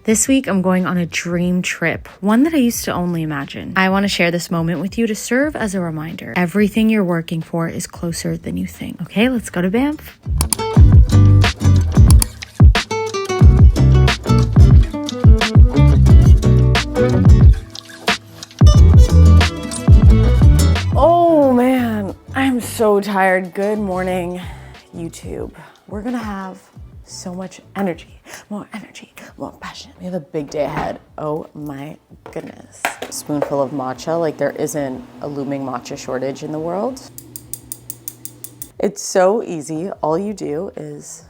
This week, I'm going on a dream trip, one that I used to only imagine. I want to share this moment with you to serve as a reminder. Everything you're working for is closer than you think. Okay, let's go to Banff. Oh man, I'm so tired. Good morning, YouTube. We're gonna have so much energy, more passion. We have a big day ahead. Oh my goodness. A spoonful of matcha, like there isn't a looming matcha shortage in the world. It's so easy. All you do is,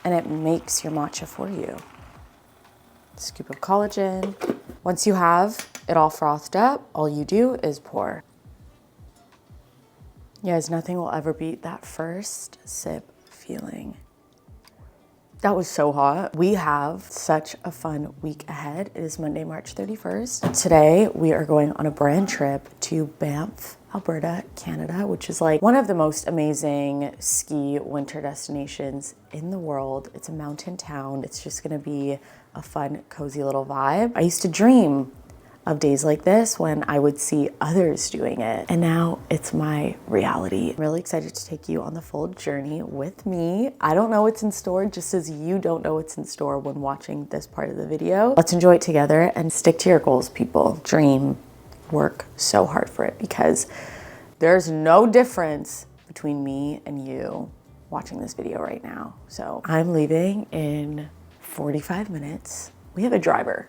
and it makes your matcha for you. Scoop of collagen. Once you have it all frothed up, all you do is pour. You guys, nothing will ever beat that first sip feeling. That was so hot. We have such a fun week ahead. It is Monday, March 31st. Today, we are going on a brand trip to Banff, Alberta, Canada, which is like one of the most amazing ski winter destinations in the world. It's a mountain town. It's just gonna be a fun, cozy little vibe. I used to dream of days like this when I would see others doing it. And now it's my reality. I'm really excited to take you on the full journey with me. I don't know what's in store, just as you don't know what's in store when watching this part of the video. Let's enjoy it together and stick to your goals, people. Dream, work so hard for it, because there's no difference between me and you watching this video right now. So I'm leaving in 45 minutes. We have a driver.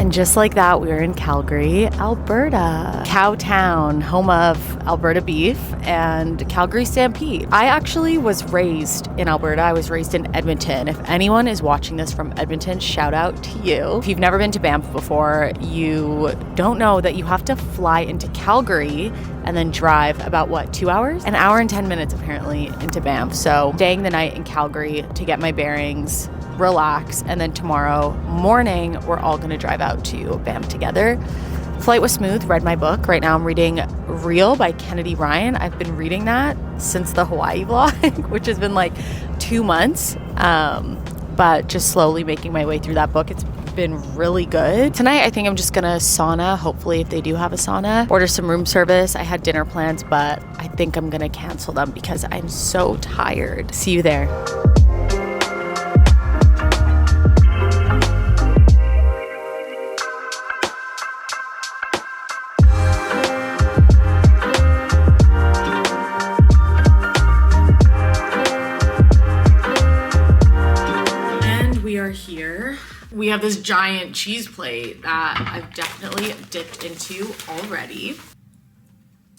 Just like that, we're in Calgary, Alberta. Cow Town, home of Alberta beef and Calgary Stampede. I actually was raised in Alberta. I was raised in Edmonton. If anyone is watching this from Edmonton, shout out to you. If you've never been to Banff before, you don't know that you have to fly into Calgary and then drive about, what, 2 hours? An hour and 10 minutes apparently into Banff. So staying the night in Calgary to get my bearings, relax, and then tomorrow morning we're all gonna drive out to Banff together. Flight was smooth. Read my book. Right now I'm reading Real by Kennedy Ryan. I've been reading that since the Hawaii vlog, which has been like 2 months, but just slowly making my way through that book. It's been really good. Tonight I think I'm just gonna sauna, hopefully, if they do have a sauna. Order some room service. I had dinner plans, but I think I'm gonna cancel them because I'm so tired. See you there. Here we have this giant cheese plate that I've definitely dipped into already.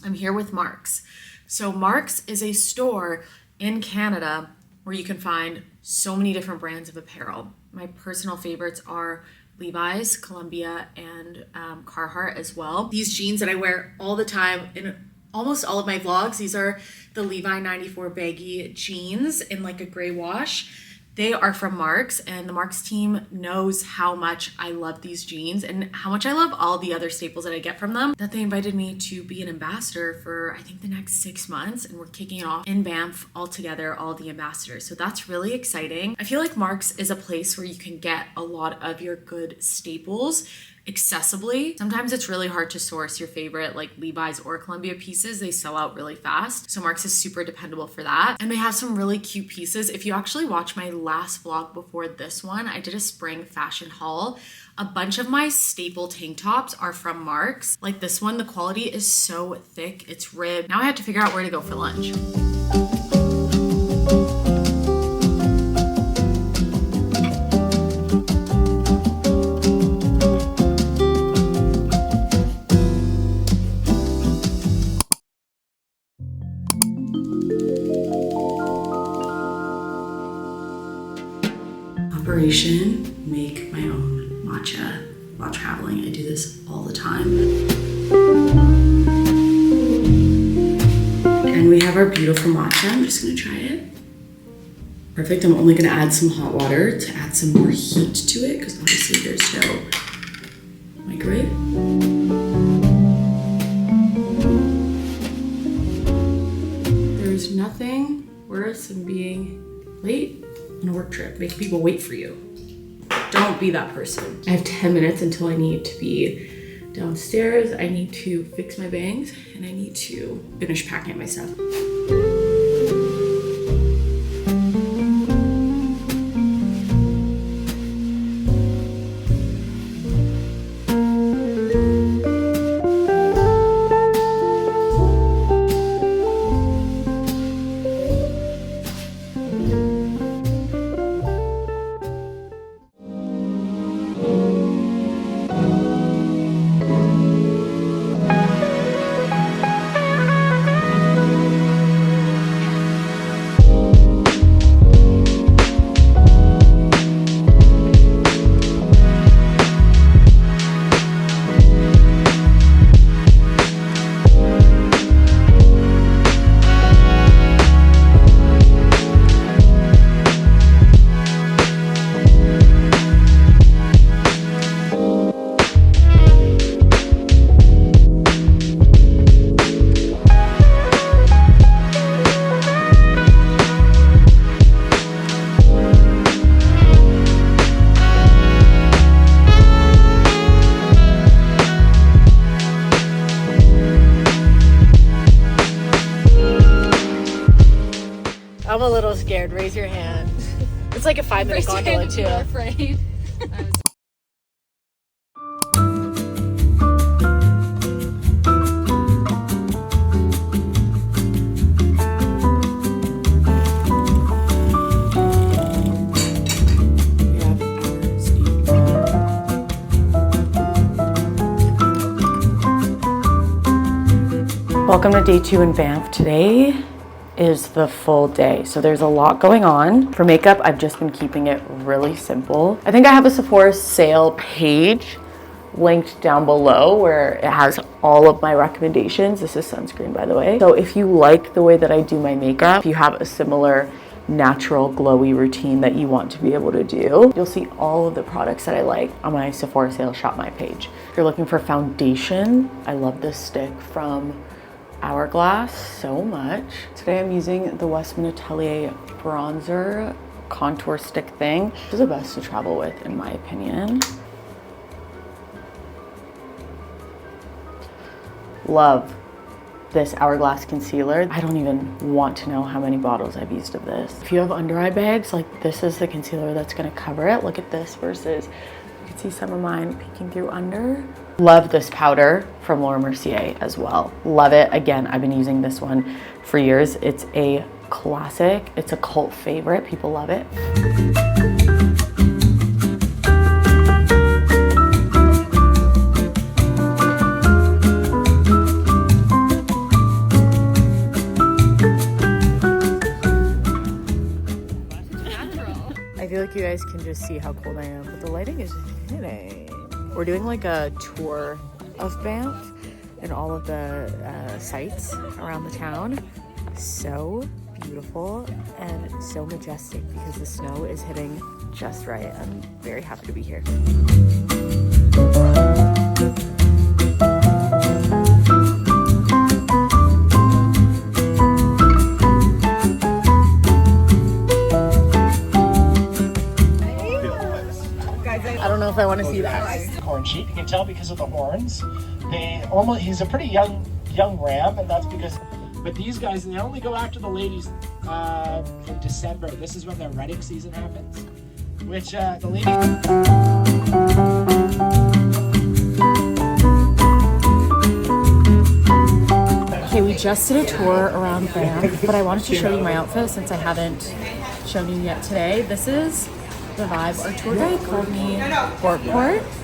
I'm here with Mark's. So Mark's is a store in Canada where you can find so many different brands of apparel. My personal favorites are Levi's, Columbia, and Carhartt as well. These jeans that I wear all the time in almost all of my vlogs, these are the Levi 94 baggy jeans in like a gray wash. They are from Mark's, and the Mark's team knows how much I love these jeans and how much I love all the other staples that I get from them, that they invited me to be an ambassador for, I think, the next 6 months, and we're kicking it off in Banff all together, all the ambassadors. So that's really exciting. I feel like Mark's is a place where you can get a lot of your good staples accessibly. Sometimes it's really hard to source your favorite like Levi's or Columbia pieces. They sell out really fast. So Mark's is super dependable for that. And they have some really cute pieces. If you actually watch my last vlog before this one, I did a spring fashion haul. A bunch of my staple tank tops are from Mark's. Like this one, the quality is so thick, it's ribbed. Now I have to figure out where to go for lunch. Operation Make My Own. matcha while traveling. I do this all the time. And we have our beautiful matcha. I'm just gonna try it. Perfect. I'm only gonna add some hot water to add some more heat to it because obviously there's no microwave. There's nothing worse than being late on a work trip, making people wait for you. Don't be that person. I have 10 minutes until I need to be downstairs. I need to fix my bangs and I need to finish packing my stuff. I'm a little scared. Raise your hand. It's like a 5-minute gondola too. I'm afraid. Welcome to day 2 in Banff. Today is the full day, so there's a lot going on. For makeup, I've just been keeping it really simple. I think I have a Sephora sale page linked down below where it has all of my recommendations. This is sunscreen, by the way. So if you like the way that I do my makeup, if you have a similar natural glowy routine that you want to be able to do, you'll see all of the products that I like on my Sephora sale shop my page. If you're looking for foundation, I love this stick from Hourglass so much. Today I'm using the Westman Atelier bronzer contour stick thing. This is the best to travel with in my opinion. Love this Hourglass concealer. I don't even want to know how many bottles I've used of this. If you have under eye bags, like this is the concealer that's gonna cover it. Look at this versus, you can see some of mine peeking through under. Love this powder from Laura Mercier as well. Love it. Again, I've been using this one for years. It's a classic. It's a cult favorite. People love it. I feel like you guys can just see how cold I am, but the lighting is hitting. We're doing like a tour of Banff and all of the sites around the town. So beautiful and so majestic because the snow is hitting just right. I'm very happy to be here. I don't know if I want to see that. Horn sheep, you can tell because of the horns. He's a pretty young ram, and that's because, but these guys, they only go after the ladies in December. This is when their rutting season happens, which the ladies. Okay, we just did a tour around Banff, but I wanted to show you my outfit since I haven't shown you yet today. This is the vibe. Our tour guide called me Port.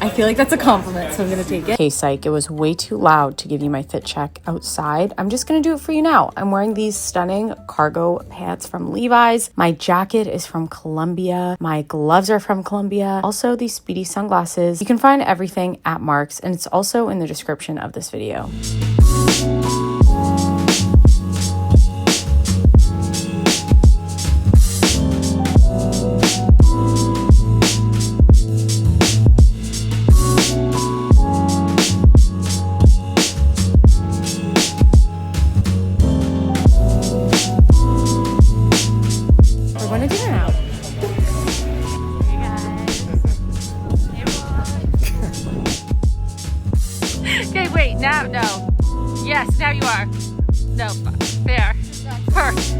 I feel like that's a compliment, so I'm gonna take it. Okay, psych, it was way too loud to give you my fit check outside. I'm just gonna do it for you now. I'm wearing these stunning cargo pants from Levi's. My jacket is from Columbia. My gloves are from Columbia. Also, these Speedy sunglasses. You can find everything at Mark's, and it's also in the description of this video. Okay, wait, now, no. Yes, now you are. No, there. Perfect.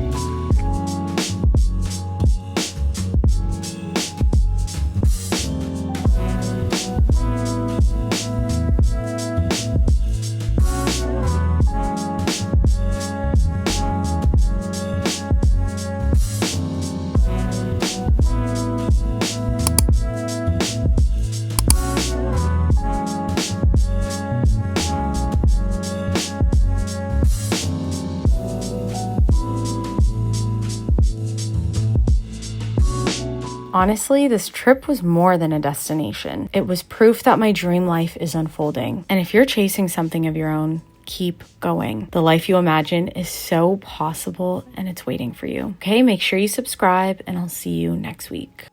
Honestly, this trip was more than a destination. It was proof that my dream life is unfolding. And if you're chasing something of your own, keep going. The life you imagine is so possible and it's waiting for you. Okay, make sure you subscribe and I'll see you next week.